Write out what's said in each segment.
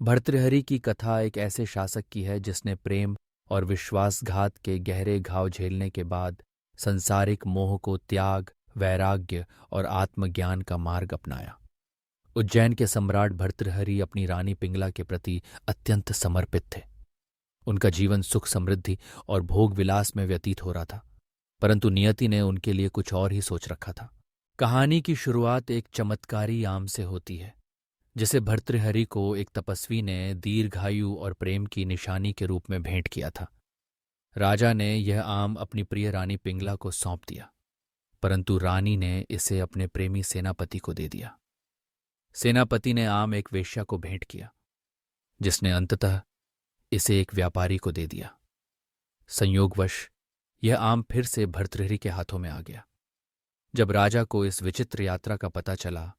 भर्तृहरि की कथा एक ऐसे शासक की है जिसने प्रेम और विश्वासघात के गहरे घाव झेलने के बाद संसारिक मोह को त्याग, वैराग्य और आत्मज्ञान का मार्ग अपनाया। उज्जैन के सम्राट भर्तृहरि अपनी रानी पिंगला के प्रति अत्यंत समर्पित थे। उनका जीवन सुख समृद्धि और भोग विलास में व्यतीत हो रहा था, परंतु नियति ने उनके लिए कुछ और ही सोच रखा था। कहानी की शुरुआत एक चमत्कारी आम से होती है जिसे भर्तृहरि को एक तपस्वी ने दीर्घायु और प्रेम की निशानी के रूप में भेंट किया था। राजा ने यह आम अपनी प्रिय रानी पिंगला को सौंप दिया, परंतु रानी ने इसे अपने प्रेमी सेनापति को दे दिया। सेनापति ने आम एक वेश्या को भेंट किया, जिसने अंततः इसे एक व्यापारी को दे दिया। संयोगवश यह आम फिर से भर्तृहरि के हाथों में आ गया। जब राजा को इस विचित्र यात्रा का पता चला,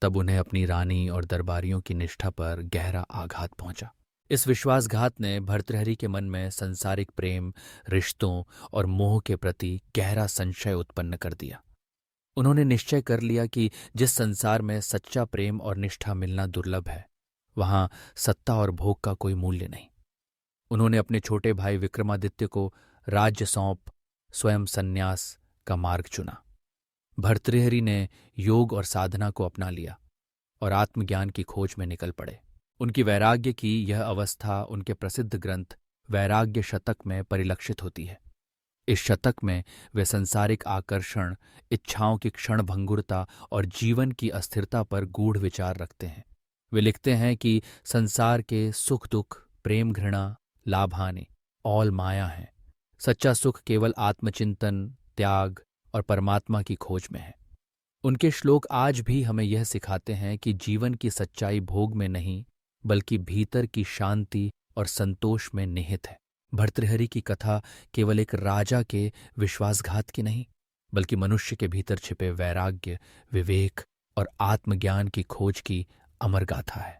तब उन्हें अपनी रानी और दरबारियों की निष्ठा पर गहरा आघात पहुंचा। इस विश्वासघात ने भर्तृहरि के मन में संसारिक प्रेम, रिश्तों और मोह के प्रति गहरा संशय उत्पन्न कर दिया। उन्होंने निश्चय कर लिया कि जिस संसार में सच्चा प्रेम और निष्ठा मिलना दुर्लभ है, वहां सत्ता और भोग का कोई मूल्य नहीं। उन्होंने अपने छोटे भाई विक्रमादित्य को राज्य सौंप स्वयं संन्यास का मार्ग चुना। भर्तृहरि ने योग और साधना को अपना लिया और आत्मज्ञान की खोज में निकल पड़े। उनकी वैराग्य की यह अवस्था उनके प्रसिद्ध ग्रंथ वैराग्य शतक में परिलक्षित होती है। इस शतक में वे संसारिक आकर्षण, इच्छाओं की क्षणभंगुरता और जीवन की अस्थिरता पर गूढ़ विचार रखते हैं। वे लिखते हैं कि संसार के सुख दुख, प्रेम घृणा, लाभ हानि ऑल माया हैं। सच्चा सुख केवल आत्मचिंतन, त्याग और परमात्मा की खोज में है। उनके श्लोक आज भी हमें यह सिखाते हैं कि जीवन की सच्चाई भोग में नहीं, बल्कि भीतर की शांति और संतोष में निहित है। भर्तृहरि की कथा केवल एक राजा के विश्वासघात की नहीं, बल्कि मनुष्य के भीतर छिपे वैराग्य, विवेक और आत्मज्ञान की खोज की अमर गाथा है।